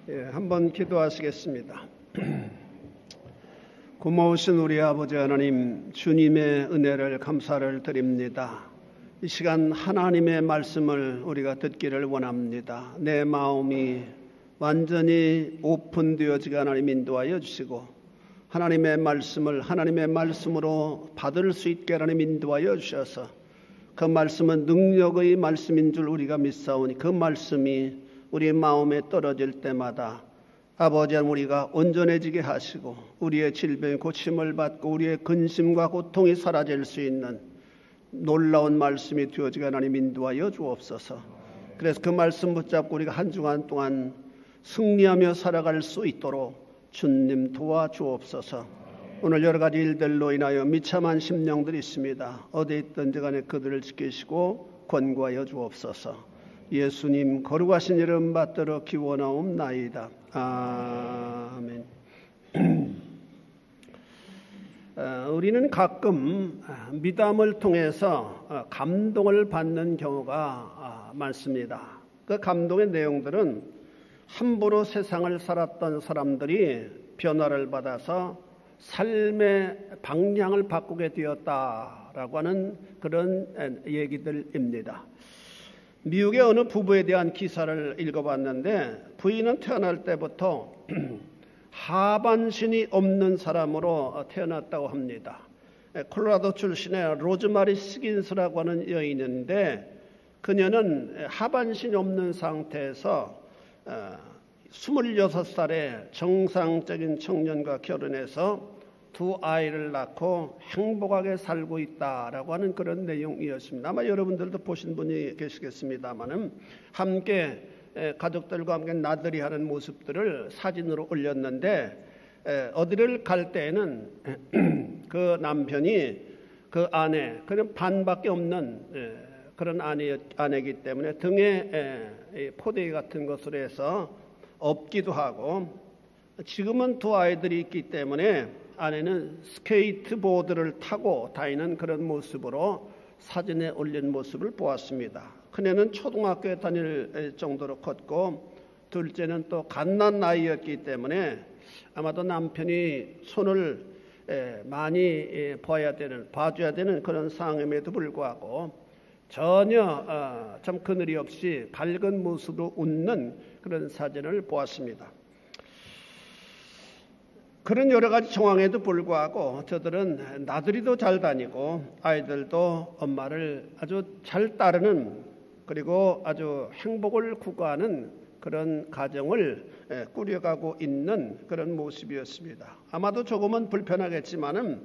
한번 기도하시겠습니다. 고마우신 우리 아버지 하나님, 주님의 은혜를 감사를 드립니다. 이 시간 하나님의 말씀을 우리가 듣기를 원합니다. 내 마음이 완전히 오픈되어지게 하나님 인도하여 주시고, 하나님의 말씀을 하나님의 말씀으로 받을 수 있게 하나님 인도하여 주셔서, 그 말씀은 능력의 말씀인 줄 우리가 믿사오니 그 말씀이 우리 마음에 떨어질 때마다 아버지 하나님 우리가 온전해지게 하시고, 우리의 질병 고침을 받고 우리의 근심과 고통이 사라질 수 있는 놀라운 말씀이 되어지게 하나님 인도하여 주옵소서. 그래서 그 말씀 붙잡고 우리가 한 주간 동안 승리하며 살아갈 수 있도록 주님 도와주옵소서. 오늘 여러 가지 일들로 인하여 미참한 심령들이 있습니다. 어디 있든지 간에 그들을 지키시고 권고하여 주옵소서. 예수님 거룩하신 이름 받들어 기원하옵나이다. 아멘. 우리는 가끔 미담을 통해서 감동을 받는 경우가 많습니다. 그 감동의 내용들은 함부로 세상을 살았던 사람들이 변화를 받아서 삶의 방향을 바꾸게 되었다라고 하는 그런 얘기들입니다. 미국의 어느 부부에 대한 기사를 읽어봤는데, 부인은 태어날 때부터 하반신이 없는 사람으로 태어났다고 합니다. 콜로라도 출신의 로즈마리 시긴스라고 하는 여인인데, 그녀는 하반신이 없는 상태에서 26살에 정상적인 청년과 결혼해서 두 아이를 낳고 행복하게 살고 있다라고 하는 그런 내용이었습니다. 아마 여러분들도 보신 분이 계시겠습니다만은, 함께 가족들과 함께 나들이 하는 모습들을 사진으로 올렸는데, 어디를 갈 때에는 그 남편이 그 아내, 그는 반밖에 없는 그런 아내이기 때문에 등에 포대기 같은 것으로 해서 업기도 하고, 지금은 두 아이들이 있기 때문에 아내는 스케이트보드를 타고 다니는 그런 모습으로 사진에 올린 모습을 보았습니다. 큰애는 초등학교에 다닐 정도로 컸고, 둘째는 또 갓난 나이였기 때문에 아마도 남편이 손을 많이 봐줘야 되는 그런 상황임에도 불구하고 전혀 참 그늘이 없이 밝은 모습으로 웃는 그런 사진을 보았습니다. 그런 여러 가지 정황에도 불구하고 저들은 나들이도 잘 다니고 아이들도 엄마를 아주 잘 따르는, 그리고 아주 행복을 구가하는 그런 가정을 꾸려가고 있는 그런 모습이었습니다. 아마도 조금은 불편하겠지만은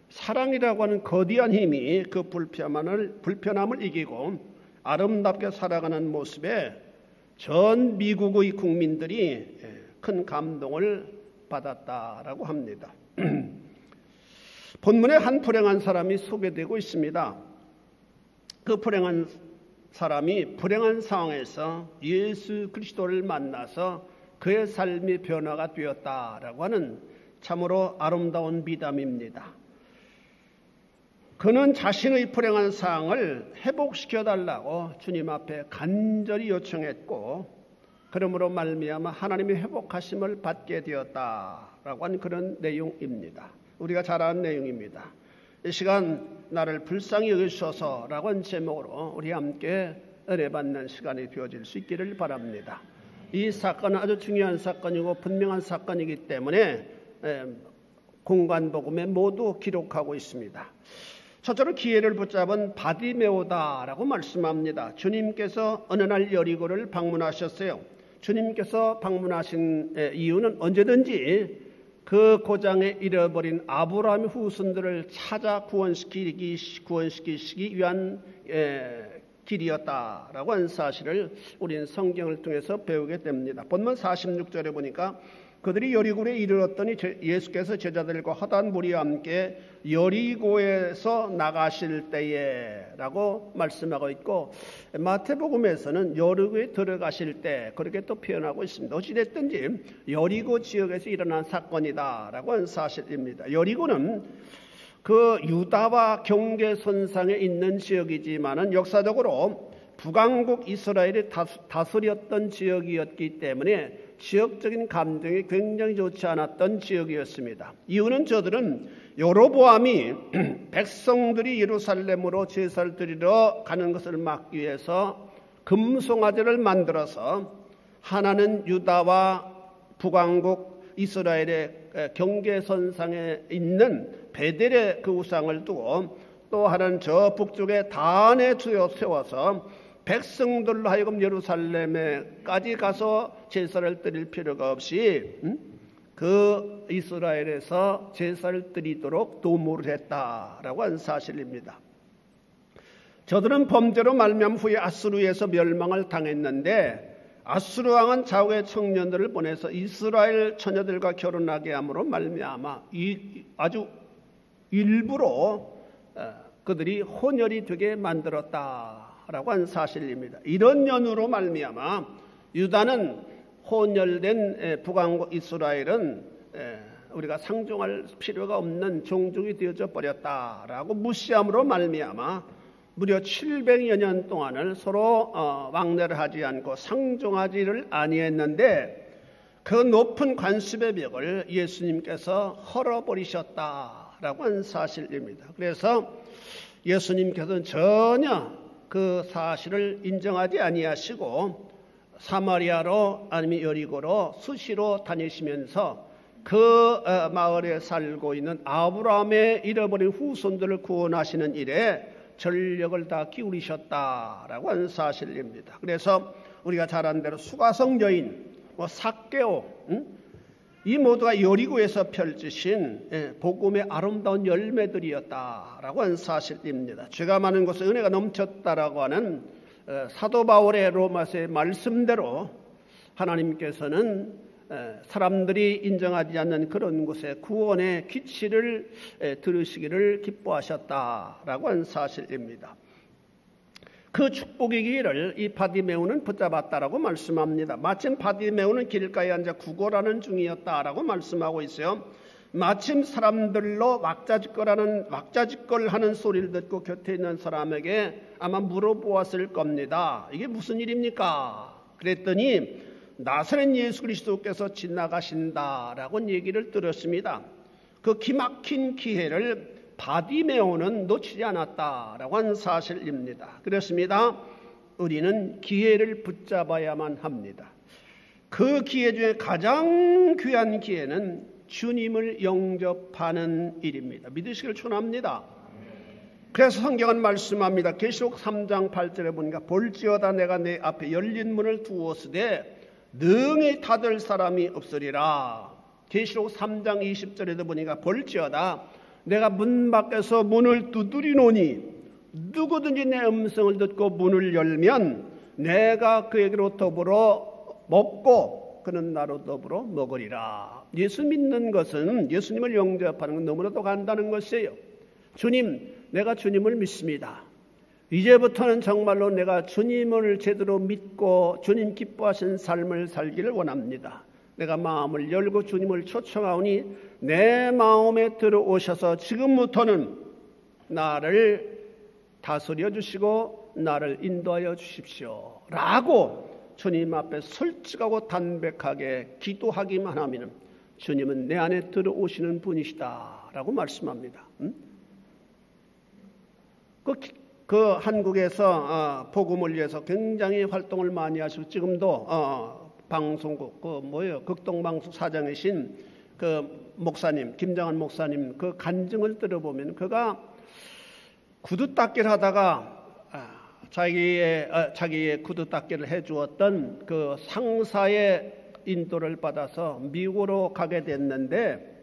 사랑이라고 하는 거대한 힘이 그 불편함을 이기고 아름답게 살아가는 모습에 전 미국의 국민들이 큰 감동을 받았다라고 합니다. 본문에 한 불행한 사람이 소개되고 있습니다. 그 불행한 사람이 불행한 상황에서 예수 그리스도를 만나서 그의 삶이 변화가 되었다라고 하는 참으로 아름다운 미담입니다. 그는 자신의 불행한 상황을 회복시켜 달라고 주님 앞에 간절히 요청했고, 그러므로 말미암아 하나님의 회복하심을 받게 되었다라고 하는 그런 내용입니다. 우리가 잘 아는 내용입니다. 이 시간 나를 불쌍히 여기소서라고 하는 제목으로 우리 함께 은혜 받는 시간이 되어질 수 있기를 바랍니다. 이 사건은 아주 중요한 사건이고 분명한 사건이기 때문에 공관복음에 모두 기록하고 있습니다. 첫째로 기회를 붙잡은 바디메오다라고 말씀합니다. 주님께서 어느 날 여리고를 방문하셨어요. 주님께서 방문하신 이유는 언제든지 그 고장에 잃어버린 아브라함의 후손들을 찾아 구원시키시기 위한 길이었다라고 하는 사실을 우리는 성경을 통해서 배우게 됩니다. 본문 46절에 보니까 그들이 여리고에 이르렀더니 예수께서 제자들과 허다한 무리와 함께 여리고에서 나가실 때에 라고 말씀하고 있고, 마태복음에서는 여리고에 들어가실 때 그렇게 또 표현하고 있습니다. 어찌됐든지 여리고 지역에서 일어난 사건이다 라고 하는 사실입니다. 여리고는 그 유다와 경계선상에 있는 지역이지만은 역사적으로 북왕국 이스라엘이 다스렸던 지역이었기 때문에 지역적인 감정이 굉장히 좋지 않았던 지역이었습니다. 이유는 저들은 여로보암이 백성들이 예루살렘으로 제사를 드리러 가는 것을 막기 위해서 금송아지를 만들어서 하나는 유다와 북왕국 이스라엘의 경계선상에 있는 베델의 그 우상을 두고 또 하나는 저 북쪽에 단에 세워서 백성들로 하여금 예루살렘에까지 가서 제사를 드릴 필요가 없이 그 이스라엘에서 제사를 드리도록 도모를 했다라고 하는 사실입니다. 저들은 범죄로 말미암아 후에 아수르에서 멸망을 당했는데 아수르 왕은 자국의 청년들을 보내서 이스라엘 처녀들과 결혼하게 함으로 말미암아 아주 일부러 그들이 혼혈이 되게 만들었다라고 하는 사실입니다. 이런 연유로 말미암아 유다는 혼혈된 북왕국 이스라엘은 우리가 상종할 필요가 없는 종족이 되어져 버렸다라고 무시함으로 말미암아 무려 700여 년 동안을 서로 왕래를 하지 않고 상종하지를 아니했는데 그 높은 관습의 벽을 예수님께서 헐어버리셨다라고 하는 사실입니다. 그래서 예수님께서는 전혀 그 사실을 인정하지 아니하시고 사마리아로 아니면 여리고로 수시로 다니시면서 그 마을에 살고 있는 아브라함의 잃어버린 후손들을 구원하시는 일에 전력을 다 기울이셨다라고 하는 사실입니다. 그래서 우리가 잘 아는 대로 수가성 여인, 삭개오, 이 모두가 여리고에서 펼치신 복음의 아름다운 열매들이었다라고 하는 사실입니다. 죄가 많은 곳에 은혜가 넘쳤다라고 하는 사도 바울의 로마서의 말씀대로 하나님께서는 사람들이 인정하지 않는 그런 곳에 구원의 기치를 들으시기를 기뻐하셨다라고 하는 사실입니다. 그 축복의 길을 이 바디메오는 붙잡았다라고 말씀합니다. 마침 바디메오는 길가에 앉아 구걸하는 중이었다라고 말씀하고 있어요. 마침 사람들로 왁자지껄하는 소리를 듣고 곁에 있는 사람에게 아마 물어보았을 겁니다. 이게 무슨 일입니까? 그랬더니 나사렛 예수 그리스도께서 지나가신다라고 얘기를 들었습니다. 그 기막힌 기회를 바디메오는 놓치지 않았다라고 하는 사실입니다. 그렇습니다. 우리는 기회를 붙잡아야만 합니다. 그 기회 중에 가장 귀한 기회는 주님을 영접하는 일입니다. 믿으시길 축원합니다. 그래서 성경은 말씀합니다. 계시록 3장 8절에 보니까 볼지어다 내가 내 앞에 열린 문을 두었으되 능히 닫을 사람이 없으리라. 계시록 3장 20절에도 보니까 볼지어다 내가 문 밖에서 문을 두드리노니 누구든지 내 음성을 듣고 문을 열면 내가 그에게로 더불어 먹고 그는 나로 더불어 먹으리라. 예수 믿는 것은 예수님을 영접하는 건 너무나도 간단한 것이에요. 주님, 내가 주님을 믿습니다. 이제부터는 정말로 내가 주님을 제대로 믿고 주님 기뻐하신 삶을 살기를 원합니다. 내가 마음을 열고 주님을 초청하오니 내 마음에 들어오셔서 지금부터는 나를 다스려 주시고 나를 인도하여 주십시오 라고 주님 앞에 솔직하고 담백하게 기도하기만 하면 주님은 내 안에 들어오시는 분이시다 라고 말씀합니다. 그 한국에서 복음을 위해서 굉장히 활동을 많이 하시고 지금도 방송국 극동방송 사장이신 그 목사님 김장한 목사님 그 간증을 들어보면 그가 구두 닦기를 하다가 자기의 구두 닦기를 해주었던 그 상사의 인도를 받아서 미국으로 가게 됐는데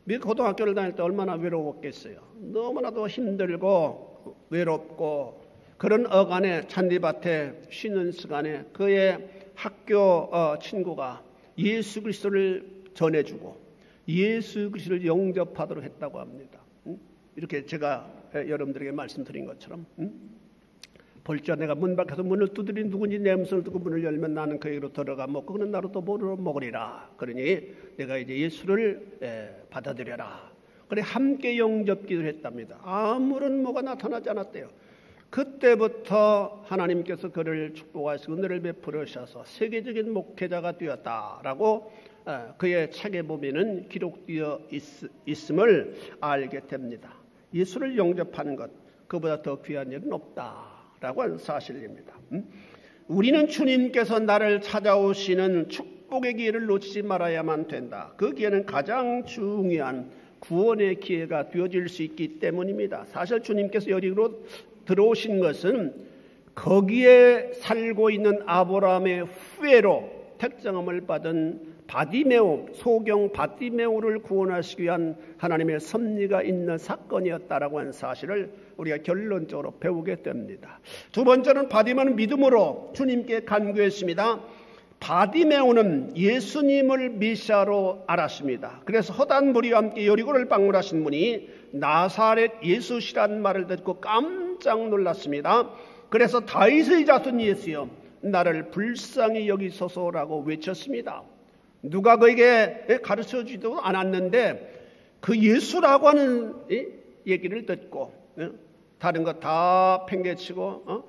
미국 고등학교를 다닐 때 얼마나 외로웠겠어요. 너무나도 힘들고 외롭고 그런 어간에 잔디밭에 쉬는 시간에 그의 학교 친구가 예수 그리스도를 전해주고 예수 그리스도를 영접하도록 했다고 합니다. 이렇게 제가 여러분들에게 말씀드린 것처럼 볼지어 내가 문 밖에서 문을 두드린 누군지 내 음성을 듣고 문을 열면 나는 그에게로 들어가 먹고 그는 나로 또 먹으리라. 그러니 내가 이제 예수를 받아들여라. 그래 함께 영접기를 했답니다. 아무런 뭐가 나타나지 않았대요. 그때부터 하나님께서 그를 축복하시고 은혜를 베풀으셔서 세계적인 목회자가 되었다라고 그의 책에 보면은 기록되어 있음을 알게 됩니다. 예수를 영접하는 것, 그보다 더 귀한 일은 없다라고 하는 사실입니다. 우리는 주님께서 나를 찾아오시는 축복의 기회를 놓치지 말아야만 된다. 그 기회는 가장 중요한 구원의 기회가 되어질 수 있기 때문입니다. 사실 주님께서 여리고로 들어오신 것은 거기에 살고 있는 아브라함의 후예로 택정함을 받은 바디메오, 소경 바디메오를 구원하시기 위한 하나님의 섭리가 있는 사건이었다라고 하는 사실을 우리가 결론적으로 배우게 됩니다. 두 번째는 바디메오는 믿음으로 주님께 간구했습니다. 바디메오는 예수님을 메시아로 알았습니다. 그래서 허다한 무리와 함께 여리고를 방문하신 분이 나사렛 예수시라는 말을 듣고 깜짝 놀랐습니다. 그래서 다윗의 자손 예수여 나를 불쌍히 여기소서라고 외쳤습니다. 누가 그에게 가르쳐주지도 않았는데 그 예수라고 하는 얘기를 듣고 다른 거 다 팽개치고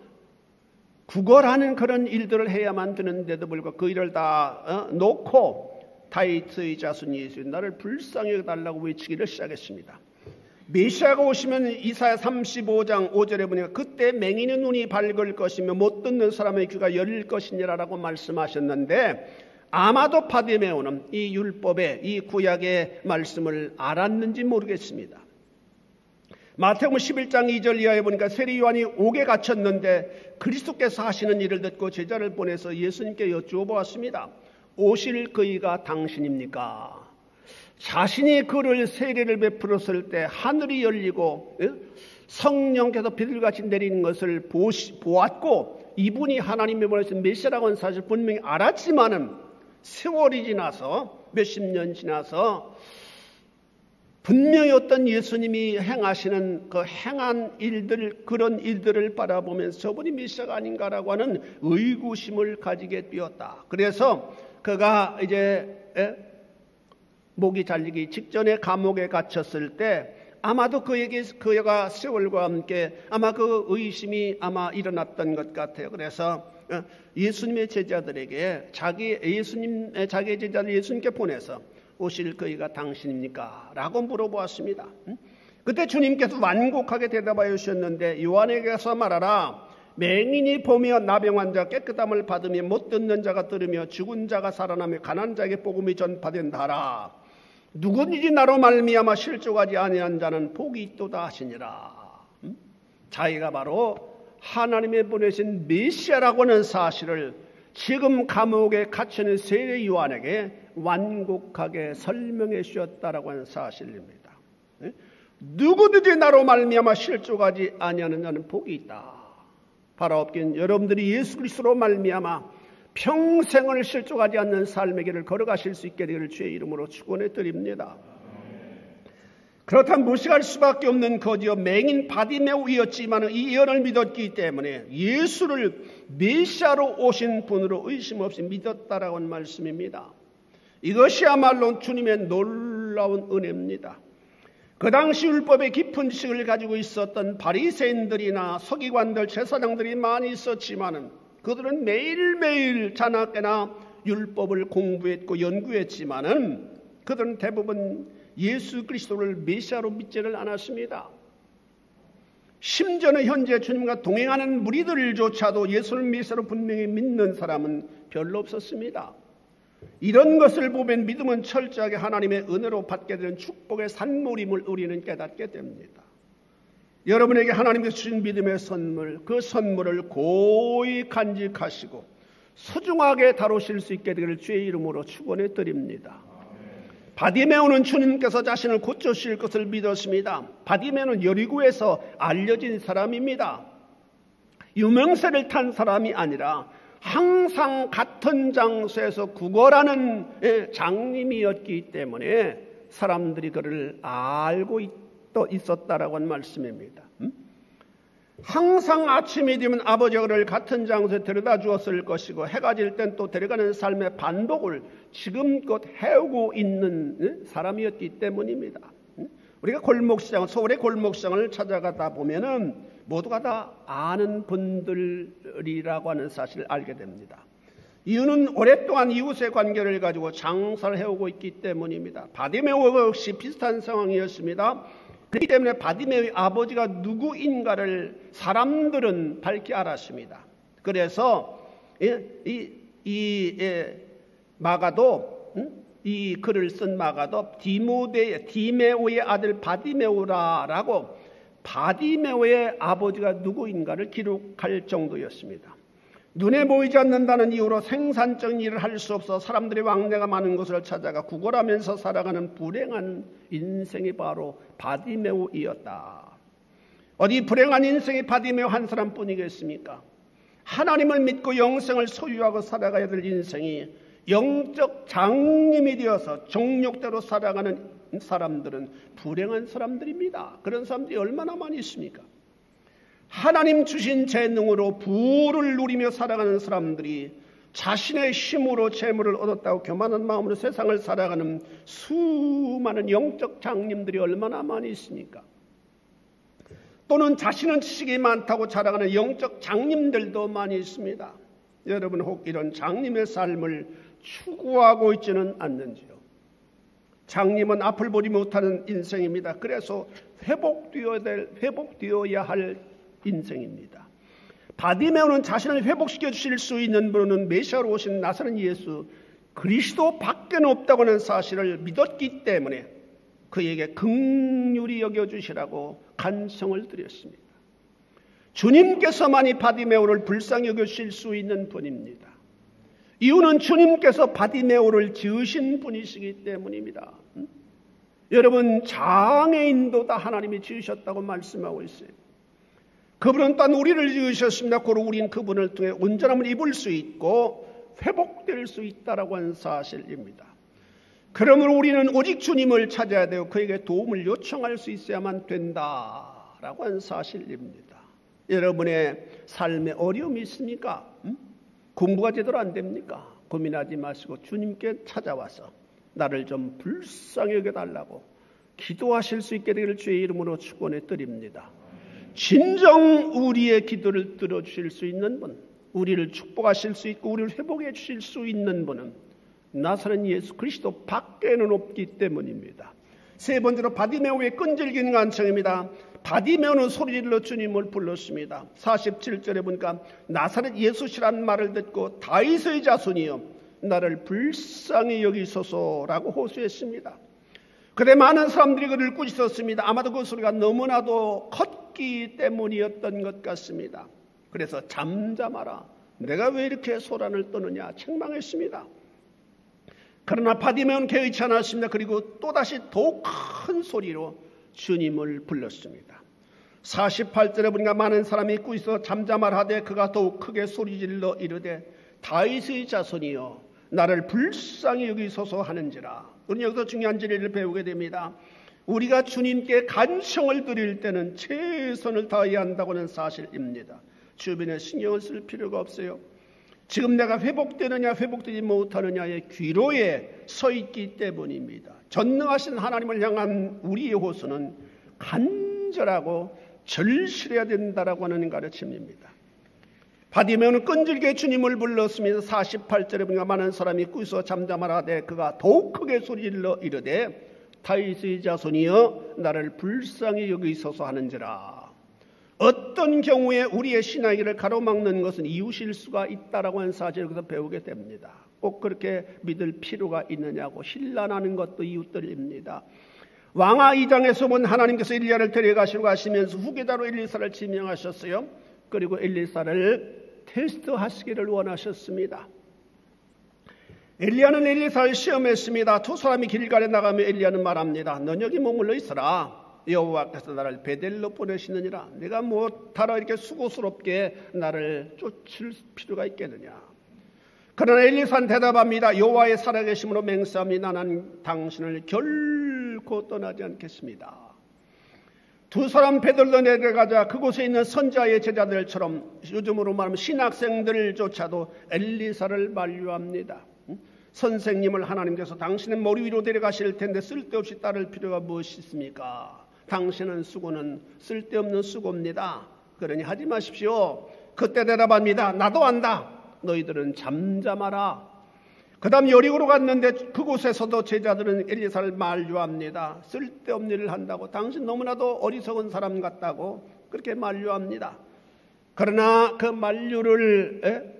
구걸하는 그런 일들을 해야만 되는데도 불구하고 그 일을 다 놓고 다윗의 자손 예수 나를 불쌍히 여겨달라고 외치기를 시작했습니다. 메시아가 오시면 이사야 35장 5절에 보니까 그때 맹인의 눈이 밝을 것이며 못 듣는 사람의 귀가 열릴 것이니라라고 말씀하셨는데 아마도 바디메오는 이 율법의 이 구약의 말씀을 알았는지 모르겠습니다. 마태복음 11장 2절 이하에 보니까 세리 요한이 옥에 갇혔는데 그리스도께서 하시는 일을 듣고 제자를 보내서 예수님께 여쭈어보았습니다. 오실 그이가 당신입니까? 자신이 그를 세례를 베풀었을 때 하늘이 열리고 성령께서 비둘기같이 내리는 것을 보았고 이분이 하나님이 보내신 메시아라고 하는 사실 분명히 알았지만은 세월이 지나서 몇십 년 지나서 분명히 어떤 예수님이 행하시는 그 행한 일들 그런 일들을 바라보면서 저분이 메시아가 아닌가라고 하는 의구심을 가지게 되었다. 그래서 그가 이제 목이 잘리기 직전에 감옥에 gat혔을 때 아마도 그가 세월과 함께 아마 그 의심이 아마 일어났던 것 같아요. 그래서 예수님의 제자들에게 자기의 제자를 예수님께 보내서 오실 그이가 당신입니까? 라고 물어보았습니다. 그때 주님께서 완곡하게 대답하여 주셨는데 요한에게서 말하라. 맹인이 보며 나병환 자 깨끗함을 받으며 못 듣는 자가 들으며 죽은 자가 살아나며 가난한 자에게 복음이 전파된다 하라. 누구든지 나로 말미암아 실족하지 아니한 자는 복이 있도다 하시니라. 자기가 바로 하나님의 보내신 메시아라고 하는 사실을 지금 감옥에 갇혀있는 세례 요한에게 완곡하게 설명해 주셨다라고 하는 사실입니다. 누구든지 나로 말미암아 실족하지 아니하는 자는 복이 있다. 바로 없긴 여러분들이 예수 그리스도로 말미암아 평생을 실족하지 않는 삶의 길을 걸어가실 수 있게 되기를 주의 이름으로 축원해 드립니다. 그렇다면 무시할 수밖에 없는 거지요 맹인 바디메오였지만 이 예언을 믿었기 때문에 예수를 메시아로 오신 분으로 의심 없이 믿었다라고 하는 말씀입니다. 이것이야말로 주님의 놀라운 은혜입니다. 그 당시 율법의 깊은 지식을 가지고 있었던 바리새인들이나 서기관들, 제사장들이 많이 있었지만은 그들은 매일매일 자나깨나 율법을 공부했고 연구했지만은 그들은 대부분 예수 그리스도를 메시아로 믿지를 않았습니다. 심지어는 현재 주님과 동행하는 무리들조차도 예수를 메시아로 분명히 믿는 사람은 별로 없었습니다. 이런 것을 보면 믿음은 철저하게 하나님의 은혜로 받게 되는 축복의 산물임을 우리는 깨닫게 됩니다. 여러분에게 하나님께서 주신 믿음의 선물, 그 선물을 고이 간직하시고 소중하게 다루실 수 있게 되기를 주의 이름으로 축원해 드립니다. 바디메오는 주님께서 자신을 고쳐주실 것을 믿었습니다. 바디메오는 여리고에서 알려진 사람입니다. 유명세를 탄 사람이 아니라 항상 같은 장소에서 구걸하는 장님이었기 때문에 사람들이 그를 알고 있었다라고 하는 말씀입니다. 항상 아침이 되면 아버지가 그를 같은 장소에 데려다 주었을 것이고 해가 질 땐 또 데려가는 삶의 반복을 지금껏 해오고 있는 사람이었기 때문입니다. 우리가 골목시장, 서울의 골목시장을 찾아가다 보면은 모두가 다 아는 분들이라고 하는 사실을 알게 됩니다. 이유는 오랫동안 이웃의 관계를 가지고 장사를 해오고 있기 때문입니다. 바디메오가 역시 비슷한 상황이었습니다. 그렇기 때문에 바디메오의 아버지가 누구인가를 사람들은 밝히 알았습니다. 그래서 마가도 이 글을 쓴 마가도 디메오의 아들 바디메오라라고 바디메오의 아버지가 누구인가를 기록할 정도였습니다. 눈에 보이지 않는다는 이유로 생산적인 일을 할 수 없어 사람들이 왕래가 많은 곳을 찾아가 구걸하면서 살아가는 불행한 인생이 바로 바디메오이었다. 어디 불행한 인생이 바디메오 한 사람뿐이겠습니까? 하나님을 믿고 영생을 소유하고 살아가야 될 인생이 영적 장님이 되어서 정욕대로 살아가는 사람들은 불행한 사람들입니다. 그런 사람들이 얼마나 많이 있습니까? 하나님 주신 재능으로 부를 누리며 살아가는 사람들이 자신의 힘으로 재물을 얻었다고 교만한 마음으로 세상을 살아가는 수많은 영적 장님들이 얼마나 많이 있습니까? 또는 자신은 지식이 많다고 자랑하는 영적 장님들도 많이 있습니다. 여러분 혹 이런 장님의 삶을 추구하고 있지는 않는지요? 장님은 앞을 보지 못하는 인생입니다. 그래서 회복되어야 할 인생입니다. 바디메오는 자신을 회복시켜 주실 수 있는 분은 메시아로 오신 나사렛 예수 그리스도 밖에는 없다고 하는 사실을 믿었기 때문에 그에게 긍휼히 여겨주시라고 간청을 드렸습니다. 주님께서만이 바디메오를 불쌍히 여겨주실 수 있는 분입니다. 이유는 주님께서 바디메오를 지으신 분이시기 때문입니다. 여러분 장애인도 다 하나님이 지으셨다고 말씀하고 있어요. 그분은 또한 우리를 지으셨습니다. 고로 우리는 그분을 통해 온전함을 입을 수 있고 회복될 수 있다라고 하는 사실입니다. 그러므로 우리는 오직 주님을 찾아야 되고 그에게 도움을 요청할 수 있어야만 된다라고 하는 사실입니다. 여러분의 삶에 어려움이 있습니까? 공부가 제대로 안 됩니까? 고민하지 마시고 주님께 찾아와서 나를 좀 불쌍히 여겨달라고 기도하실 수 있게 되기를 주의 이름으로 축원해 드립니다. 진정 우리의 기도를 들어주실 수 있는 분, 우리를 축복하실 수 있고 우리를 회복해 주실 수 있는 분은 나사렛 예수 그리스도 밖에는 없기 때문입니다. 세 번째로 바디메오의 끈질긴 간청입니다. 바디메오는 소리질러 주님을 불렀습니다. 47절에 보니까 나사렛 예수시라는 말을 듣고 다윗의 자손이여 나를 불쌍히 여기소서라고 호소했습니다. 그때 많은 사람들이 그를 꾸짖었습니다. 아마도 그 소리가 너무나도 컸기 때문이었던 것 같습니다. 그래서 잠잠하라, 내가 왜 이렇게 소란을 떠느냐 책망했습니다. 그러나 바디메오는 개의치 않았습니다. 그리고 또다시 더욱 큰 소리로 주님을 불렀습니다. 48절에 보니까 많은 사람이 꾸짖어 잠잠하되 그가 더욱 크게 소리질러 이르되 다윗의 자손이여 나를 불쌍히 여기소서 하는지라. 우리는 여기서 중요한 진리를 배우게 됩니다. 우리가 주님께 간청을 드릴 때는 최선을 다해야 한다고 하는 사실입니다. 주변에 신경을 쓸 필요가 없어요. 지금 내가 회복되느냐 회복되지 못하느냐의 귀로에 서 있기 때문입니다. 전능하신 하나님을 향한 우리의 호소는 간절하고 절실해야 된다라고 하는 가르침입니다. 바디메오는 끈질게 주님을 불렀습니다. 48절에 보니까 많은 사람이 꾸짖어 잠잠하되 그가 더욱 크게 소리질러 이르되 다윗의 자손이여 나를 불쌍히 여기소서 하는지라. 어떤 경우에 우리의 신앙이를 가로막는 것은 이웃일 수가 있다라고 하는 사실을 여기서 배우게 됩니다. 꼭 그렇게 믿을 필요가 있느냐고 신란하는 것도 이웃들입니다. 왕하 2장에서 본 하나님께서 엘리야를 데려가시고 하시면서 후계자로 엘리사를 지명하셨어요. 그리고 엘리사를 테스트하시기를 원하셨습니다. 엘리야는 엘리사를 시험했습니다. 두 사람이 길갈에 나가며 엘리야는 말합니다. 넌 여기 머물러 있어라. 여호와께서 나를 베델로 보내시느니라. 내가 못하러 이렇게 수고스럽게 나를 쫓을 필요가 있겠느냐. 그러나 엘리사는 대답합니다. 여호와의 살아계심으로 맹세합니다. 나는 당신을 결코 떠나지 않겠습니다. 두 사람 베들로 내려가자 그곳에 있는 선지자의 제자들처럼 요즘으로 말하면 신학생들조차도 엘리사를 만류합니다. 선생님을 하나님께서 당신의 머리 위로 데려가실 텐데 쓸데없이 따를 필요가 무엇이 있습니까? 당신은 수고는 쓸데없는 수고입니다. 그러니 하지 마십시오. 그때 대답합니다. 나도 안다. 너희들은 잠잠하라. 그 다음 여리고로 갔는데 그곳에서도 제자들은 엘리사를 만류합니다. 쓸데없는 일을 한다고, 당신 너무나도 어리석은 사람 같다고 그렇게 만류합니다. 그러나 그 만류를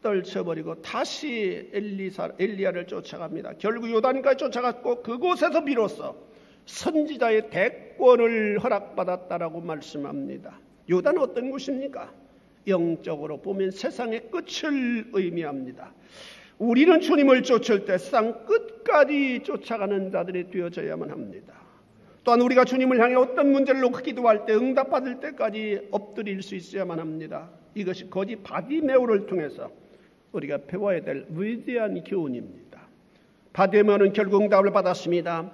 떨쳐버리고 다시 엘리야를 쫓아갑니다. 결국 요단까지 쫓아갔고 그곳에서 비로소 선지자의 대권을 허락받았다라고 말씀합니다. 요단은 어떤 곳입니까? 영적으로 보면 세상의 끝을 의미합니다. 우리는 주님을 쫓을 때 세상 끝까지 쫓아가는 자들이 되어져야만 합니다. 또한 우리가 주님을 향해 어떤 문제를 놓고 기도할 때 응답받을 때까지 엎드릴 수 있어야만 합니다. 이것이 거지 바디메오를 통해서 우리가 배워야 될 위대한 교훈입니다. 바디메오는 결국 응답을 받았습니다.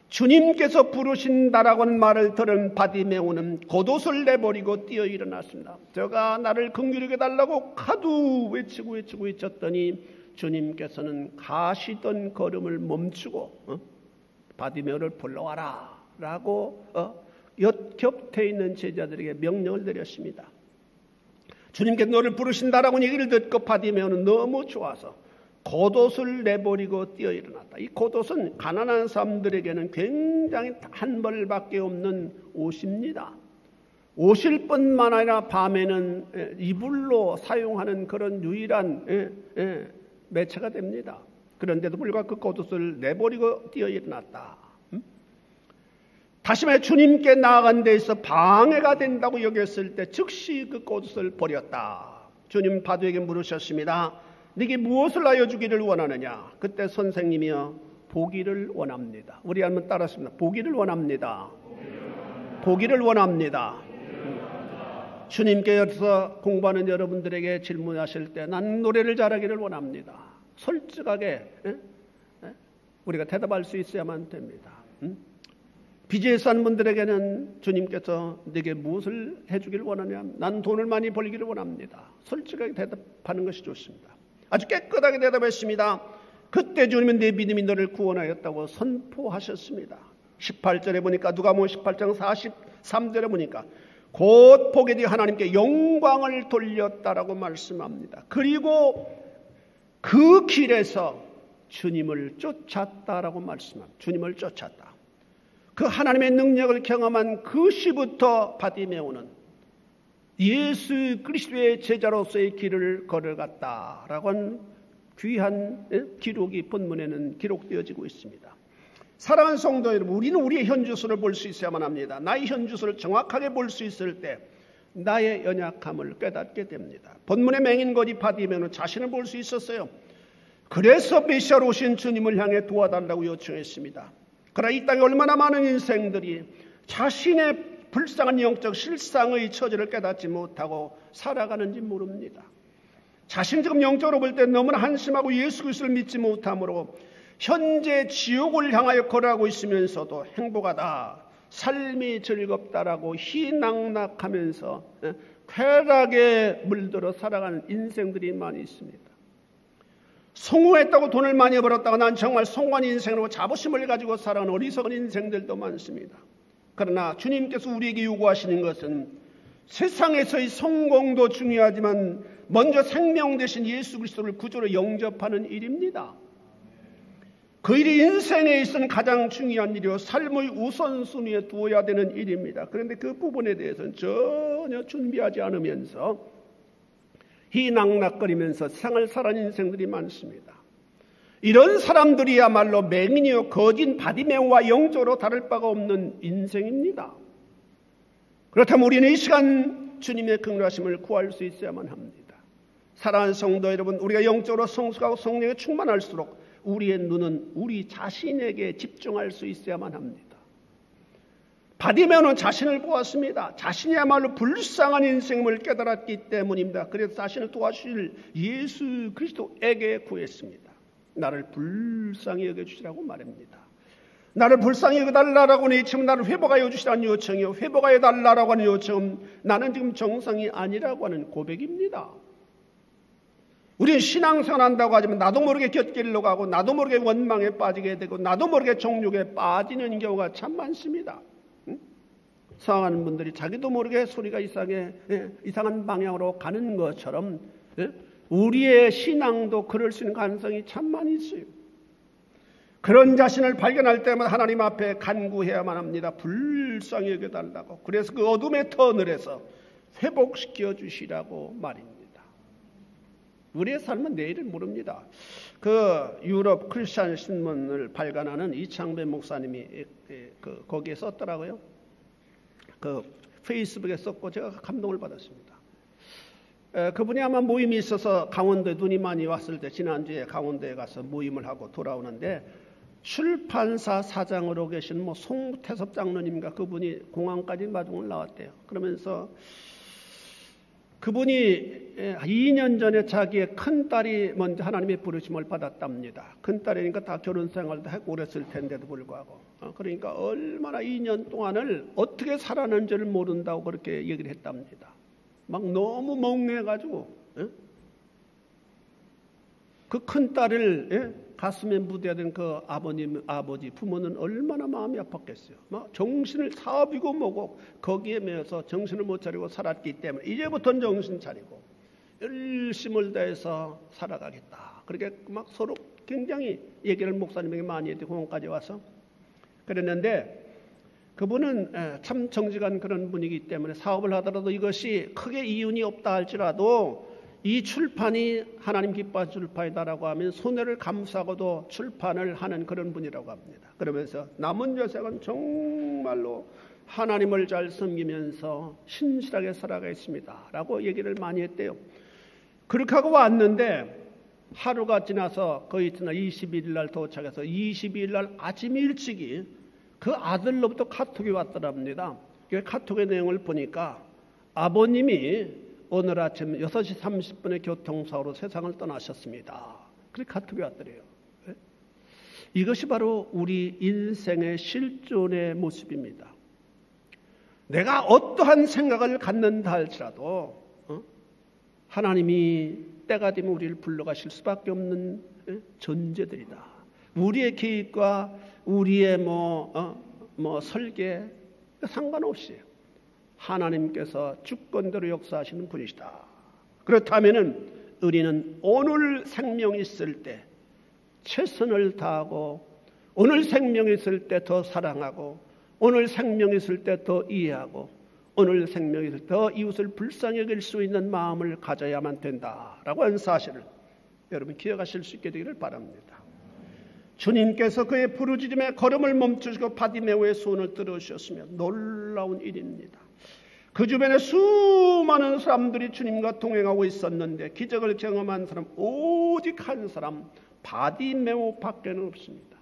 주님께서 부르신다라고 하는 말을 들은 바디메오는 겉옷을 내버리고 뛰어 일어났습니다. 저가 나를 긍휼히 여겨달라고 하도 외치고 외쳤더니 주님께서는 가시던 걸음을 멈추고 바디메오를 불러와라 라고 곁에 있는 제자들에게 명령을 내렸습니다. 주님께서 너를 부르신다라고 얘기를 듣고 바디메오는 너무 좋아서 겉옷을 내버리고 뛰어 일어났다. 이 겉옷은 가난한 사람들에게는 굉장히 한 벌밖에 없는 옷입니다. 옷일 뿐만 아니라 밤에는 이불로 사용하는 그런 유일한 매체가 됩니다. 그런데도 불구하고 그 겉옷을 내버리고 뛰어 일어났다. 다시 말해 주님께 나아간 데 있어 방해가 된다고 여겼을 때 즉시 그 겉옷을 버렸다. 주님 바도에게 물으셨습니다. 네게 무엇을 하여 주기를 원하느냐? 그때 선생님이여 보기를 원합니다. 우리 한번 따라했습니다. 보기를 원합니다. 보기를 원합니다. 주님께서 공부하는 여러분들에게 질문하실 때 나는 노래를 잘하기를 원합니다. 솔직하게 우리가 대답할 수 있어야만 됩니다. 비즈니스 하는 분들에게는 주님께서 네게 무엇을 해주기를 원하냐? 나는 돈을 많이 벌기를 원합니다. 솔직하게 대답하는 것이 좋습니다. 아주 깨끗하게 대답했습니다. 그때 주님은 내 믿음이 너를 구원하였다고 선포하셨습니다. 18절에 보니까 누가복음 18장 43절에 보니까 곧 보게 되어 하나님께 영광을 돌렸다라고 말씀합니다. 그리고 그 길에서 주님을 쫓았다라고 말씀합니다. 주님을 쫓았다. 그 하나님의 능력을 경험한 그 시부터 바디메오는 예수 그리스도의 제자로서의 길을 걸어갔다라고 하는 귀한 기록이 본문에는 기록되어지고 있습니다. 사랑하는 성도 여러분, 우리는 우리의 현주소를 볼 수 있어야만 합니다. 나의 현주소를 정확하게 볼 수 있을 때 나의 연약함을 깨닫게 됩니다. 본문의 맹인 거지 바디메오는 자신을 볼 수 있었어요. 그래서 메시아로 오신 주님을 향해 도와달라고 요청했습니다. 그러나 이 땅에 얼마나 많은 인생들이 자신의 불쌍한 영적 실상의 처지를 깨닫지 못하고 살아가는지 모릅니다. 자신 지금 영적으로 볼 때 너무나 한심하고 예수 그리스도를 믿지 못함으로 현재 지옥을 향하여 걸어가고 있으면서도 행복하다, 삶이 즐겁다라고 희낙낙하면서 쾌락에 물들어 살아가는 인생들이 많이 있습니다. 성공했다고 돈을 많이 벌었다고 난 정말 성공한 인생으로 자부심을 가지고 살아가는 어리석은 인생들도 많습니다. 그러나 주님께서 우리에게 요구하시는 것은 세상에서의 성공도 중요하지만 먼저 생명 되신 예수 그리스도를 구주로 영접하는 일입니다. 그 일이 인생에 있어서는 가장 중요한 일이요 삶의 우선순위에 두어야 되는 일입니다. 그런데 그 부분에 대해서는 전혀 준비하지 않으면서 희낙낙거리면서 세상을 살아가는 인생들이 많습니다. 이런 사람들이야말로 맹인이요 거진 바디메오와 영적으로 다를 바가 없는 인생입니다. 그렇다면 우리는 이 시간 주님의 긍휼하심을 구할 수 있어야만 합니다. 사랑하는 성도 여러분, 우리가 영적으로 성숙하고 성령에 충만할수록 우리의 눈은 우리 자신에게 집중할 수 있어야만 합니다. 바디메오는 자신을 보았습니다. 자신이야말로 불쌍한 인생임을 깨달았기 때문입니다. 그래서 자신을 도와주실 예수 그리스도에게 구했습니다. 나를 불쌍히 여겨주시라고 말합니다. 나를 불쌍히 여겨달라고 외치면 나를 회복하여 주시라는 요청이요 회복하여 달라고 하는 요청은 나는 지금 정상이 아니라고 하는 고백입니다. 우리는 신앙생활 한다고 하지만 나도 모르게 곁길로 가고 나도 모르게 원망에 빠지게 되고 나도 모르게 정욕에 빠지는 경우가 참 많습니다. 상하는 분들이 자기도 모르게 소리가 이상한 방향으로 가는 것처럼 우리의 신앙도 그럴 수 있는 가능성이 참 많이 있어요. 그런 자신을 발견할 때마다 하나님 앞에 간구해야만 합니다. 불쌍히 여겨달라고. 그래서 그 어둠의 터널에서 회복시켜 주시라고 말입니다. 우리의 삶은 내일을 모릅니다. 그 유럽 크리스찬 신문을 발간하는 이창배 목사님이 거기에 썼더라고요. 그 페이스북에 썼고 제가 감동을 받았습니다. 그분이 아마 모임이 있어서 강원도에 눈이 많이 왔을 때 지난주에 강원도에 가서 모임을 하고 돌아오는데 출판사 사장으로 계신 송태섭 장로님과 그분이 공항까지 마중을 나왔대요. 그러면서 그분이 2년 전에 자기의 큰딸이 먼저 하나님의 부르심을 받았답니다. 큰딸이니까 다 결혼 생활도 하고 그랬을 텐데도 불구하고 그러니까 얼마나 2년 동안을 어떻게 살았는지를 모른다고 그렇게 얘기를 했답니다. 막 너무 멍해가지고 그 큰딸을 가슴에 묻어야 된 그 아버지 부모는 얼마나 마음이 아팠겠어요. 막 정신을 사업이고 뭐고 거기에 매여서 정신을 못 차리고 살았기 때문에 이제부터는 정신 차리고 열심을 다해서 살아가겠다. 그렇게 막 서로 굉장히 얘기를 목사님에게 많이 했대요. 공항까지 와서 그랬는데 그분은 참 정직한 그런 분이기 때문에 사업을 하더라도 이것이 크게 이윤이 없다 할지라도 이 출판이 하나님 기뻐하는 출판이다라고 하면 손해를 감수하고도 출판을 하는 그런 분이라고 합니다. 그러면서 남은 여생은 정말로 하나님을 잘 섬기면서 신실하게 살아가겠습니다 라고 얘기를 많이 했대요. 그렇게 하고 왔는데 하루가 지나서 그 이튿날 22일 날 도착해서 22일 날 아침 일찍이 그 아들로부터 카톡이 왔더랍니다. 그 카톡의 내용을 보니까 아버님이 오늘 아침 6시 30분에 교통사고로 세상을 떠나셨습니다. 그렇게 카톡이 왔더래요. 이것이 바로 우리 인생의 실존의 모습입니다. 내가 어떠한 생각을 갖는다 할지라도 하나님이 때가 되면 우리를 불러가실 수밖에 없는 존재들이다. 우리의 계획과 우리의 설계 상관없이 하나님께서 주권대로 역사하시는 분이시다. 그렇다면 우리는 오늘 생명이 있을 때 최선을 다하고 오늘 생명이 있을 때 더 사랑하고 오늘 생명이 있을 때 더 이해하고 오늘 생명이 있을 때 더 이웃을 불쌍히 여길 수 있는 마음을 가져야만 된다라고 하는 사실을 여러분 기억하실 수 있게 되기를 바랍니다. 주님께서 그의 부르짖음에 걸음을 멈추시고 바디메오의 손을 들어주셨으며 놀라운 일입니다. 그 주변에 수많은 사람들이 주님과 동행하고 있었는데 기적을 경험한 사람 오직 한 사람 바디메오 밖에는 없습니다.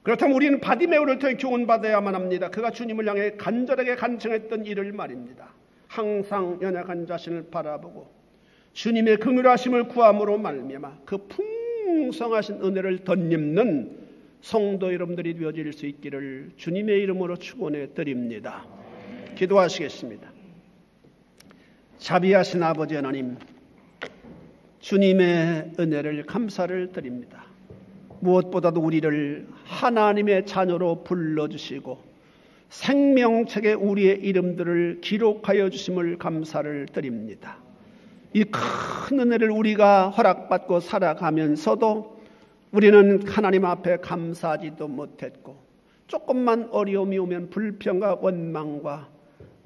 그렇다면 우리는 바디메오를 통해 교훈받아야만 합니다. 그가 주님을 향해 간절하게 간청했던 일을 말입니다. 항상 연약한 자신을 바라보고 주님의 긍휼하심을 구함으로 말미암아 그 풍성하신 은혜를 덧입는 성도 여러분들이 되어질 수 있기를 주님의 이름으로 축원해 드립니다. 기도하시겠습니다. 자비하신 아버지 하나님, 주님의 은혜를 감사를 드립니다. 무엇보다도 우리를 하나님의 자녀로 불러주시고 생명책에 우리의 이름들을 기록하여 주심을 감사를 드립니다. 이 큰 은혜를 우리가 허락받고 살아가면서도 우리는 하나님 앞에 감사하지도 못했고 조금만 어려움이 오면 불평과 원망과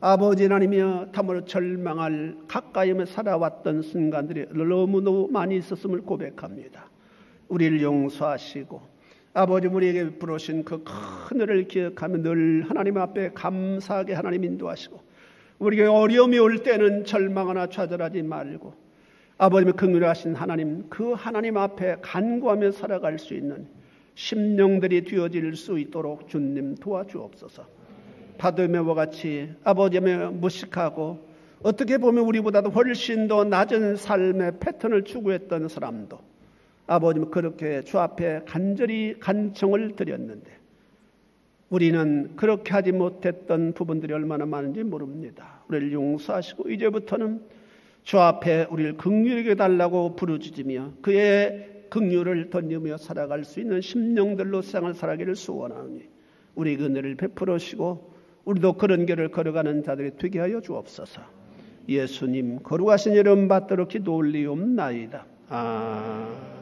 아버지 하나님이여 참으로 절망할 가까이 오며 살아왔던 순간들이 너무너무 많이 있었음을 고백합니다. 우리를 용서하시고 아버지 우리에게 부르신 그 큰 은혜를 기억하며 늘 하나님 앞에 감사하게 하나님 인도하시고 우리에게 어려움이 올 때는 절망하나 좌절하지 말고 아버님의 긍휼하신 하나님 그 하나님 앞에 간구하며 살아갈 수 있는 심령들이 되어질 수 있도록 주님 도와주옵소서. 바디메오와 같이 아버지의 무식하고 어떻게 보면 우리보다도 훨씬 더 낮은 삶의 패턴을 추구했던 사람도 아버님 그렇게 주 앞에 간절히 간청을 드렸는데 우리는 그렇게 하지 못했던 부분들이 얼마나 많은지 모릅니다. 우리를 용서하시고 이제부터는 주 앞에 우리를 긍휼히 달라고 부르짖으며 그의 긍휼을 던지며 살아갈 수 있는 심령들로 세상을 살아가기를 소원하오니 우리 은혜를 베풀으시고 우리도 그런 길을 걸어가는 자들이 되게 하여 주옵소서. 예수님 거룩하신 이름 받들어 기도 올리옵나이다. 아멘.